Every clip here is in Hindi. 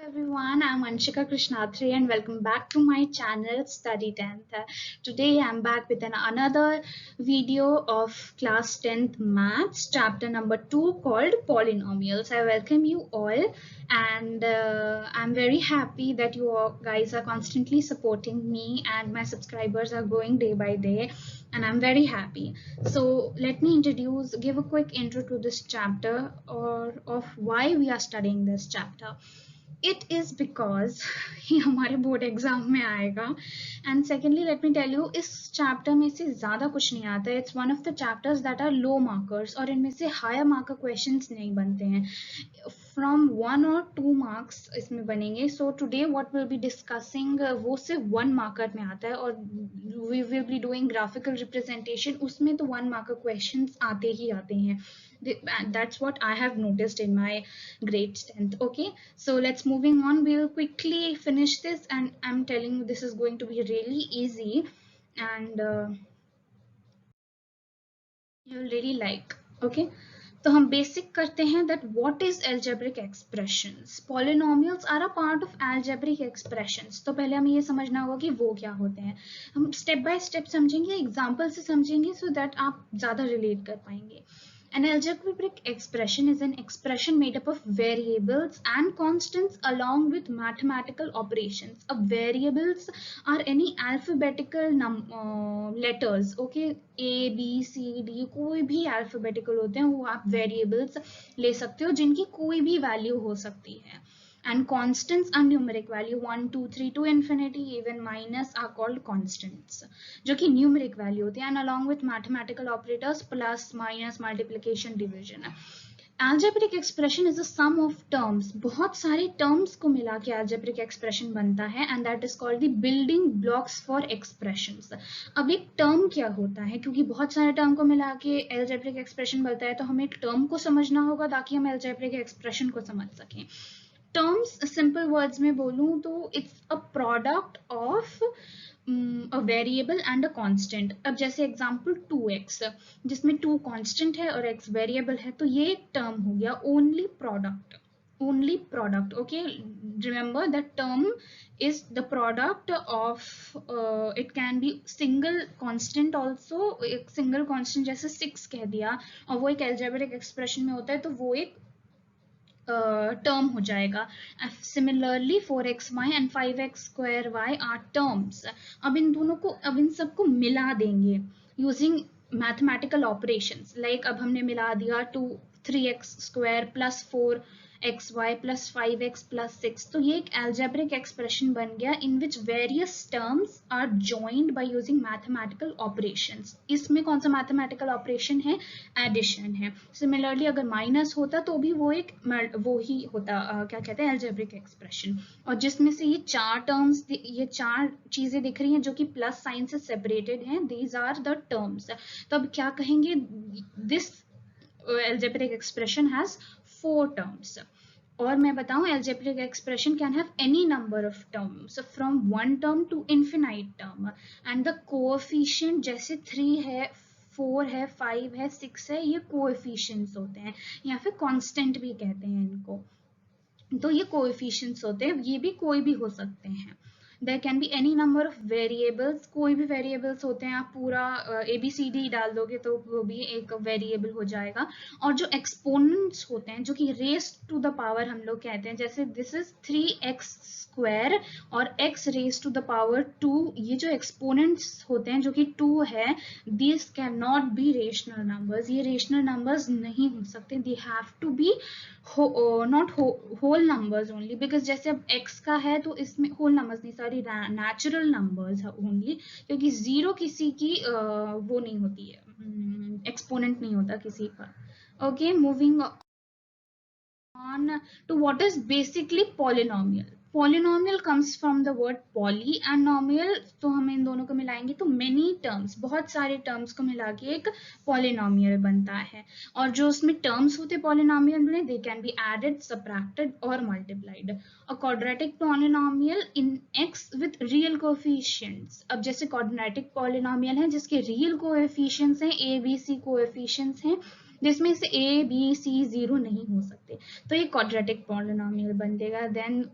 Everyone, I'm Anshika Krishnatri and welcome back to my channel Study 10th. Today I'm back with another video of class 10th maths chapter number 2 called polynomials. I welcome you all and I'm very happy that you all guys are constantly supporting me and my subscribers are growing day by day and I'm very happy. So let me give a quick intro to this chapter or of why we are studying this chapter. It is because ये हमारे बोर्ड एग्जाम में आएगा and secondly let me tell you इस चैप्टर में से ज्यादा कुछ नहीं आता है. It's one of the chapters that are low markers और इनमें से हायर मार्कर क्वेश्चंस नहीं बनते हैं. फ्रॉम 1 और 2 मार्क्स इसमें बनेंगे. So today what will be discussing वो सिर्फ 1 मार्कर में आता है और we will be doing graphical representation. उसमें तो 1 मार्कर क्वेश्चंस आते ही आते हैं. That's what I have noticed in my grade 10th. Okay, so let's moving on. We'll quickly finish this and I'm telling you this is going to be really easy and you'll really like. Okay, तो हम बेसिक करते हैं that what is algebraic expressions. Polynomials are a part of algebraic expressions. तो पहले हमें ये समझना होगा कि वो क्या होते हैं. हम स्टेप बाय स्टेप समझेंगे, एग्जाम्पल से समझेंगे so that आप ज़्यादा रिलेट कर पाएंगे. An algebraic expression is an expression made up of variables and constants along with mathematical operations. अब variables are any alphabetical letters. Okay, A, B, C, D कोई भी alphabetical होते हैं वो आप variables ले सकते हो जिनकी कोई भी value हो सकती है. And constants are numeric value 1, 2, 3 to infinity, even minus are called constants जो कि numeric value होते हैं. And along with mathematical operators plus, minus, multiplication, division. Algebraic expression is a sum of terms. बहुत सारे terms को मिला के algebraic expression बनता है and that is called the building blocks for expressions. अब एक term क्या होता है, क्योंकि बहुत सारे term को मिला के algebraic expression बनता है तो हमें एक term को समझना होगा ताकि हम algebraic expression को समझ सकें. टर्म्स सिंपल वर्ड्स में बोलूं तो it's a product of a variable and a constant. अब जैसे एग्जांपल 2x जिसमें 2 कांस्टेंट है और x वेरिएबल है तो ये एक टर्म हो गया. Only product. Okay, remember that term is the product of it can be single constant also. एक सिंगल कांस्टेंट जैसे 6 कह दिया और वो एक algebraic expression में होता है तो वो एक टर्म हो जाएगा. Similarly 4xy and 5x² are terms. अब इन सबको मिला देंगे यूजिंग मैथमेटिकल ऑपरेशंस. लाइक अब हमने मिला दिया 3x² plus 4xy plus 5x plus 6 तो ये एक algebraic expression बन गया in which various terms are joined by using mathematical operations. इसमें कौन सा mathematical operation है? एडिशन है. सिमिलरली अगर माइनस होता तो भी वो ही होता क्या कहते हैं algebraic expression. और जिसमें से ये 4 terms, ये 4 चीजें दिख रही हैं जो कि प्लस साइन से सेपरेटेड हैं, these are the terms. तो अब क्या कहेंगे? this algebraic expression has 4 terms. और मैं बताऊं algebraic expression can have any number of terms from 1 term to infinite term and the coefficient जैसे 3 है, 4 है, 5 है, 6 है, ये coefficients होते हैं या फिर constant भी कहते हैं इनको. तो ये coefficients होते हैं, ये भी कोई भी हो सकते हैं. There can be any number of variables. कोई भी variables होते हैं, आप पूरा ABCD डाल दोगे तो वो भी एक variable हो जाएगा. और जो exponents होते हैं जो कि raised to the power हम लोग कहते हैं, जैसे this is 3x² और x raised to the power 2, ये जो exponents होते हैं जो कि 2 है, these cannot be rational numbers. ये rational numbers नहीं हो सकते. They have to be not whole numbers only because जैसे अब x का है तो इसमें whole numbers नहीं, सॉरी, natural numbers है only, क्योंकि 0 किसी की वो नहीं होती है, exponent नहीं होता किसी का. Okay, moving on to what is basically polynomial. Polynomial comes from the word poly and nomial. तो हम इन दोनों को मिलाएंगे तो many terms, बहुत सारे terms को मिला के एक polynomial बनता है. और जो उसमें terms होते polynomial में, they can be added, subtracted or multiplied. A quadratic polynomial in x with real coefficients. अब जैसे quadratic polynomial है जिसके real coefficients हैं, a, b, c coefficients हैं, जिसमें से a, b, c 0 नहीं हो सकते तो ये quadratic polynomial बन देगा. Then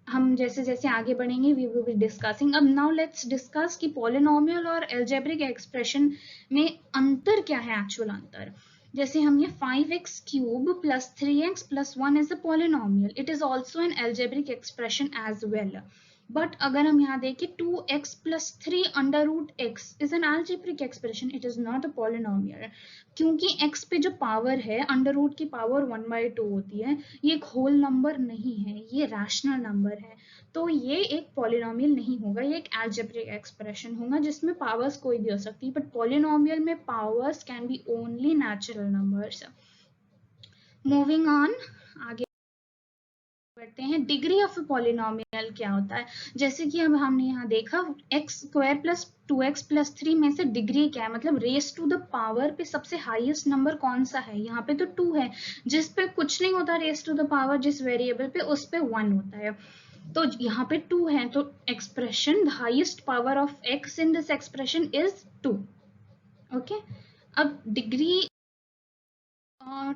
हम जैसे जैसे आगे बढ़ेंगे वी विल बी डिस्कसिंग. अब नाउ लेट्स डिस्कस कि पॉलिनोमियल और एल्जेब्रिक एक्सप्रेशन में अंतर क्या है, एक्चुअल अंतर. जैसे हम ये 5x cube plus 3x plus 1 is a polynomial, it is also an algebraic expression as well. But अगर हम यहाँ देखें 2x plus 3 under root x is an algebraic expression, it is not a polynomial. क्योंकि x पे जो पावर है अंडर रूट की पावर 1/2 होती है, ये एक होल नंबर नहीं है, ये रैशनल नंबर है. तो ये एक पॉलिनोमियल नहीं होगा, ये एक एल्जेब्रिक एक्सप्रेशन होगा जिसमें पावर्स कोई भी हो सकती है. बट पॉलिनोमियल में powers can be only natural numbers. Moving on, आगे बढ़ते हैं. डिग्री ऑफ पॉलिनोमियल क्या होता है. जैसे कि अब हमने यहाँ देखा x square plus 2x plus 3 में से डिग्री क्या है, मतलब रेस टू द पावर पे सबसे हाईएस्ट नंबर कौन सा है. यहाँ पे तो 2 है, जिस पे कुछ नहीं होता रेस टू द पावर, जिस वेरिएबल पे उस पे 1 होता है. तो यहाँ पे 2 है, तो expression the highest power of x in this expression is 2. Okay. अब डिग्री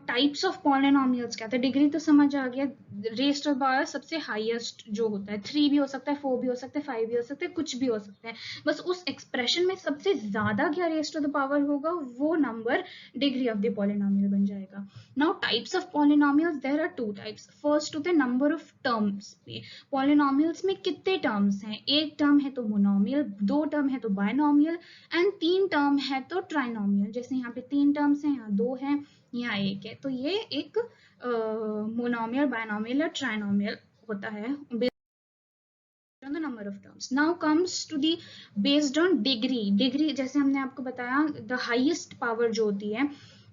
टाइप्स ऑफ पॉलिनोमियल्स क्या था. डिग्री तो समझ आ गया, रेस टू पावर सबसे हाईएस्ट जो होता है, 3 भी हो सकता है, 4 भी हो सकता है, 5 भी हो सकता है, कुछ भी हो सकता है. बस उस एक्सप्रेशन में सबसे ज्यादा क्या रेस टू द पावर होगा, वो number degree of the polynomial बन जाएगा. Now types of polynomials, there are 2 types. First होते हैं नंबर ऑफ टर्म्स पे. पॉलिनोमियल्स में कितने टर्म्स हैं, एक टर्म है तो मोनोमियल, 2 टर्म है तो बायनोमियल, एंड 3 टर्म है तो ट्राइनोमियल. जैसे यहाँ पे 3 टर्म्स हैं, यहाँ 2 है, यहाँ 1 है, तो ये एक मोनोमियल, बायनोमियल या ट्राइनोमियल होता है based on the number of terms. Now comes to the based on degree. Degree जैसे हमने आपको बताया the highest power जो होती है.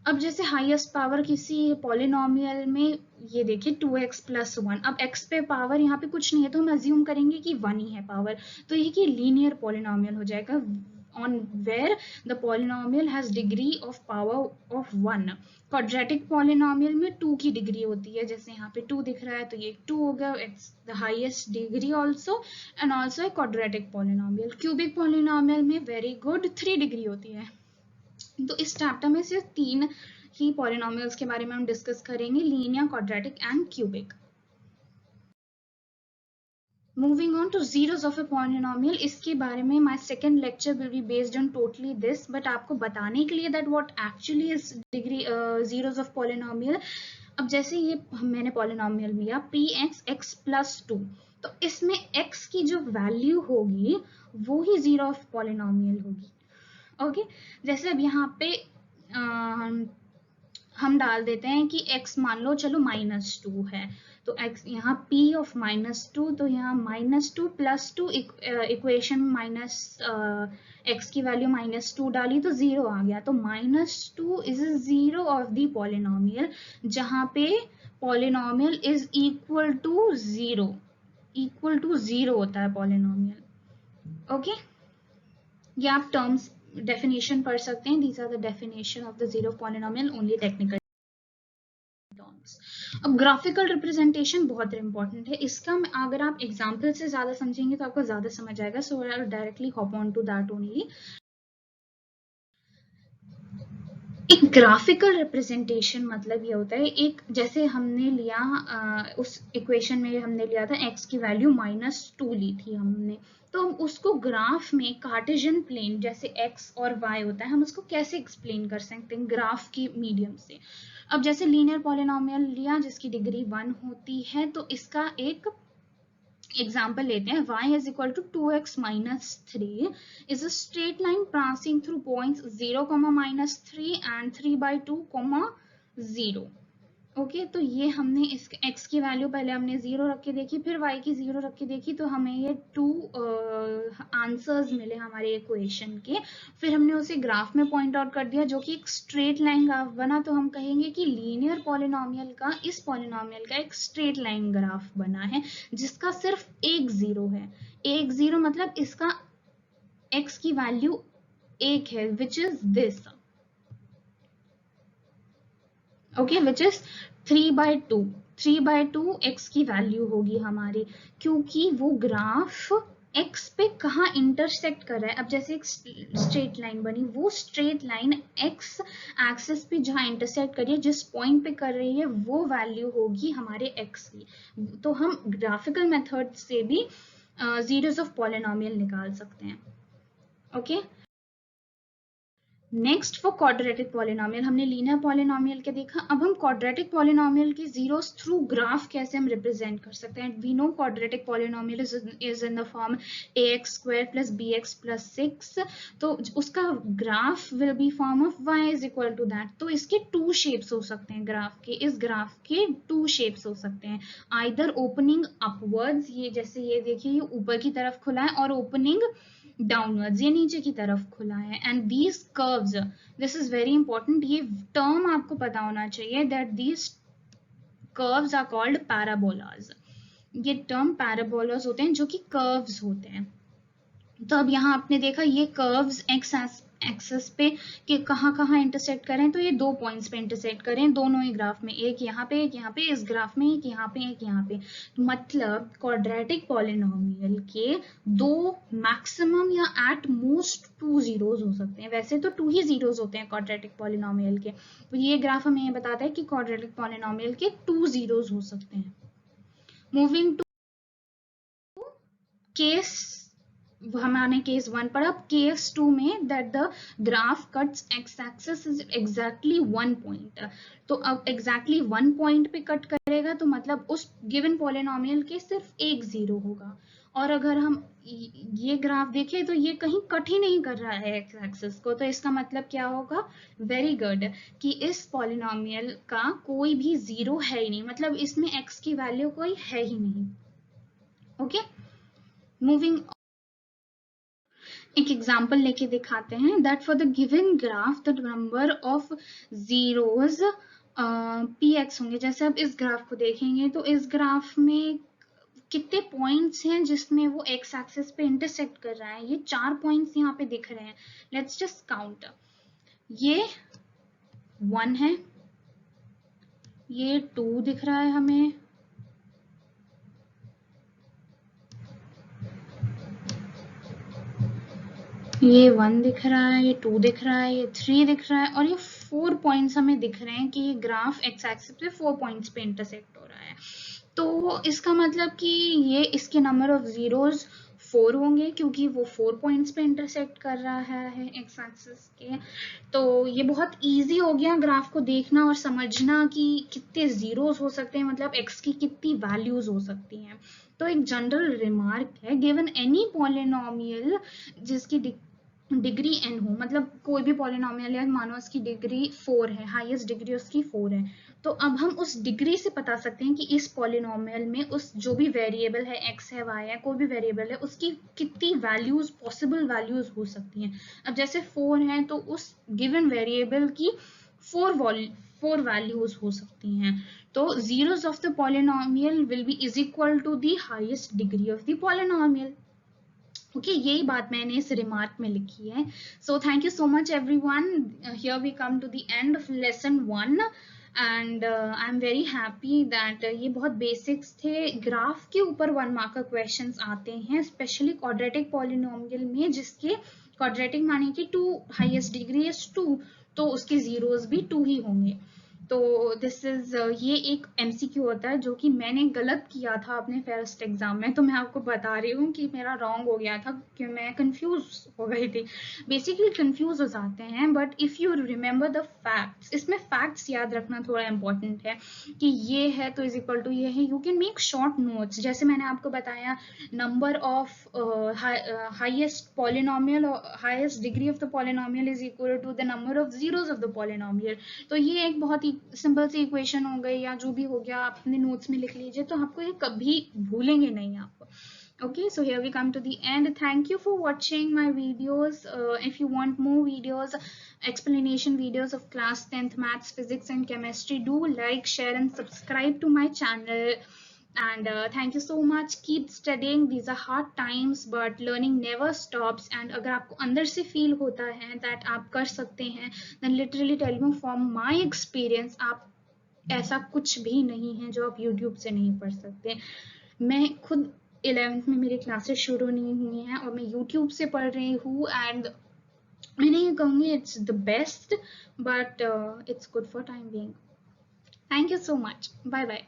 अब जैसे हाईएस्ट पावर किसी पॉलिनोमियल में, ये देखिए 2x प्लस 1, अब x पे पावर यहाँ पे कुछ नहीं है तो हम अज्यूम करेंगे कि 1 ही है पावर, तो ये कि लीनियर पॉलिनोमियल हो जाएगा on where the polynomial has degree of power of 1. Quadratic polynomial में 2 की डिग्री होती है, जैसे यहाँ पे 2 दिख रहा है तो ये 2 हो गया, it's the highest degree also, and also a quadratic polynomial. Cubic polynomial में वेरी गुड 3 डिग्री होती है. तो इस चैप्टर में सिर्फ 3 ही पॉलिनोमियल्स के बारे में हम डिस्कस करेंगे, linear, quadratic and cubic. Moving on to zeros of a polynomial, इसके बारे में my second lecture will be based on totally this, but आपको बताने के लिए that what actually is degree zeros of polynomial. अब जैसे ये मैंने polynomial लिया px x plus 2, तो इसमें x की जो वैल्यू होगी वो ही जीरो ऑफ polynomial होगी. ओके. जैसे अब यहाँ पे हम डाल देते हैं कि x मान लो चलो -2 है, तो x यहाँ p ऑफ -2, तो यहाँ -2 प्लस 2 इक्वेशन माइनस x की वैल्यू -2 डाली तो 0 आ गया. तो -2 is zero of the polynomial, जहाँ पे पॉलिनोमियल इज इक्वल टू 0 होता है पॉलिनोमियल. ओके. ये आप टर्म्स डेफिनेशन पढ़ सकते हैं. These are the definition of the zero polynomial, only technical terms. अब ग्राफिकल रिप्रेजेंटेशन बहुत इंपॉर्टेंट है, इसका अगर आप एग्जाम्पल से ज्यादा समझेंगे तो आपको ज्यादा समझ आएगा. So I will directly hop on to that only. एक ग्राफिकल रिप्रेजेंटेशन मतलब ये होता है, एक जैसे हमने लिया उस इक्वेशन में हमने लिया था x की वैल्यू -2 ली थी हमने, तो हम उसको ग्राफ में कार्टेशियन प्लेन जैसे x और y होता है, हम उसको कैसे एक्सप्लेन कर सकते हैं ग्राफ के मीडियम से. अब जैसे लीनियर पॉलिनोमियल लिया जिसकी डिग्री 1 होती है, तो इसका एक एग्जाम्पल लेते हैं. y is equal to 2x minus 3 is a straight line passing through points 0, -3 and 3/2, 0. Okay. तो ये हमने इस x की वैल्यू पहले हमने 0 रख के देखी, फिर y की 0 रख के देखी, तो हमें ये 2 आंसर्स मिले हमारे इक्वेशन के. फिर हमने उसे ग्राफ में पॉइंट आउट कर दिया जो कि एक स्ट्रेट लाइन ग्राफ बना, तो हम कहेंगे कि लीनियर पॉलिनोमियल का, इस पॉलिनोमियल का एक स्ट्रेट लाइन ग्राफ बना है जिसका सिर्फ एक 0 है. एक 0 मतलब इसका x की वैल्यू 1 है, which is this. Okay, which is 3/2 x की वैल्यू होगी हमारी, क्योंकि वो ग्राफ एक्स पे कहाँ इंटरसेक्ट कर रहा है। अब जैसे एक स्ट्रेट लाइन बनी, वो स्ट्रेट लाइन एक्स एक्सिस पे जहाँ इंटरसेक्ट कर रही है, जिस पॉइंट पे कर रही है, वो वैल्यू होगी हमारे एक्स की। तो हम ग्राफिकल मेथड से भी जीरोस ऑफ पॉलिनोमियल निकाल सकते हैं। Okay, next for quadratic polynomial, हमने लीनियर पॉलिनोमियल के देखा। अब हम क्वाड्रेटिक पॉलिनोमियल के जीरोस थ्रू ग्राफ कैसे हम रिप्रेजेंट कर सकते हैं। We know quadratic polynomial is in the form ax square plus bx plus 6, तो उसका ग्राफ will be form of y is equal to that. तो इसके टू शेप्स हो सकते हैं ग्राफ के, इस ग्राफ के टू शेप्स हो सकते हैं, आइदर ओपनिंग अपवर्ड्स, ये जैसे ये देखिए ये ऊपर की तरफ खुला है, और ओपनिंग डाउनवर्ड्स, ये नीचे की तरफ खुला है। And these curves, this is very important, ये टर्म आपको पता होना चाहिए, that these curves are called parabolas. ये टर्म पैराबोलाज होते हैं जो कि कर्व्स होते हैं। तो अब यहाँ आपने देखा ये कर्व्स एक्स एक्सेस पे कि कहाँ कहाँ इंटरसेक्ट करें, तो ये दो पॉइंट्स पे इंटरसेक्ट करें दोनों ही ग्राफ में, एक यहाँ पे एक यहाँ पे, इस ग्राफ में एक यहाँ पे एक यहाँ पे। मतलब क्वाड्रेटिक पॉलिनोमियल के दो मैक्सिमम या एट मोस्ट टू जीरोस हो सकते हैं। वैसे तो टू ही जीरोस होते हैं क्वाड्रेटिक पॉलिनोमियल के, तो ये ग्राफ हमें ये बताता है कि क्वाड्रेटिक पॉलिनोमियल के टू जीरोस हो सकते हैं। मूविंग टू केस, हमारे केस 1 पर। अब केस 2 में that the graph cuts x axis is exactly 1 point. तो अब एग्जैक्टली 1 पॉइंट पे कट करेगा, तो मतलब उस गिवन पॉलिनोमियल के सिर्फ एक जीरो होगा। और अगर हम ये ग्राफ देखें तो ये कहीं कट ही नहीं कर रहा है एक्स एक्सिस को, तो इसका मतलब क्या होगा, वेरी गुड, कि इस पॉलिनोमियल का कोई भी जीरो है ही नहीं, मतलब इसमें एक्स की वैल्यू कोई है ही नहीं। ओके, मूविंग, एक एग्जाम्पल लेके दिखाते हैं, that for the given graph the number of zeros P x होंगे। जैसे अब इस ग्राफ को देखेंगे तो इस ग्राफ में कितने पॉइंट्स हैं जिसमें वो एक्स एक्सिस पे इंटरसेक्ट कर रहा है, ये 4 पॉइंट्स यहाँ पे दिख रहे हैं। लेट्स जस्ट काउंट, ये 1 है, ये 2 दिख रहा है हमें, ये 1 दिख रहा है, ये 2 दिख रहा है, ये 3 दिख रहा है, और ये 4 पॉइंट्स हमें दिख रहे हैं कि ये ग्राफ एक्स एक्सिस पे 4 पॉइंट्स पे इंटरसेक्ट हो रहा है। तो इसका मतलब कि ये इसके नंबर ऑफ जीरोस 4 होंगे, क्योंकि वो 4 पॉइंट्स पे इंटरसेक्ट कर रहा है एक्स एक्सिस के। तो ये बहुत इजी हो गया ग्राफ को देखना और समझना कि कितने जीरोस हो सकते हैं, मतलब एक्स की कितनी वैल्यूज हो सकती हैं। तो एक जनरल रिमार्क है, गिवन एनी पॉलिनोमियल जिसकी डिग्री n हो, मतलब कोई भी पॉलिनोमियल है, मानो उसकी डिग्री 4 है, हाईएस्ट डिग्री उसकी 4 है, तो अब हम उस डिग्री से बता सकते हैं कि इस पॉलिनोमियल में उस जो भी वेरिएबल है, x है, y है, कोई भी वेरिएबल है, उसकी कितनी वैल्यूज, पॉसिबल वैल्यूज हो सकती हैं। अब जैसे 4 है तो उस गिवन वेरिएबल की 4 वैल्यूज हो सकती हैं। तो zeros of the polynomial will be is equal to the highest degree of the polynomial. Okay, यही बात मैंने इस रिमार्क में लिखी है। So thank you so much everyone, here we come to the end of lesson 1 and I am very happy that ये बहुत बेसिक्स थे। ग्राफ के ऊपर 1 मार्क का क्वेश्चंस आते हैं, स्पेशली क्वाड्रेटिक पॉलिनोमियल में, जिसके क्वाड्रेटिक माने कि 2 हाईएस्ट डिग्री इज 2, तो उसके जीरोस भी 2 ही होंगे। तो दिस इज ये एक एमसीक्यू होता है जो कि मैंने गलत किया था अपने फर्स्ट एग्जाम में, तो मैं आपको बता रही हूँ कि मेरा रॉन्ग हो गया था, कि मैं कंफ्यूज हो गई थी। बेसिकली कंफ्यूज हो जाते हैं, but if you remember the facts, इसमें फैक्ट्स याद रखना थोड़ा इंपॉर्टेंट है, कि ये है तो इज इक्वल टू ये है। You can make short notes, जैसे मैंने आपको बताया number of highest polynomial, highest degree of the polynomial is equal to the number of zeros of the polynomial. तो ये एक बहुत ही सिंपल सी इक्वेशन हो गई, या जो भी हो गया आप अपने नोट्स में लिख लीजिए, तो आपको ये कभी भूलेंगे नहीं आप। Okay, so here we come to the end. Thank you for watching my videos. If you want more videos, explanation videos of class 10th maths, physics and chemistry, do like, share and subscribe to my channel. And thank you so much. Keep studying. These are hard times, but learning never stops. And अगर आपको अंदर से feel होता है that आप कर सकते हैं, then literally tell you from my experience, आप ऐसा कुछ भी नहीं है जो आप YouTube से नहीं पढ़ सकते। मैं खुद 11th में मेरी क्लासेस शुरू नहीं हुई हैं और मैं यूट्यूब से पढ़ रही हूँ, एंड मैं नहीं कहूँगी it's the best, but it's good for time being. Thank you so much. Bye bye.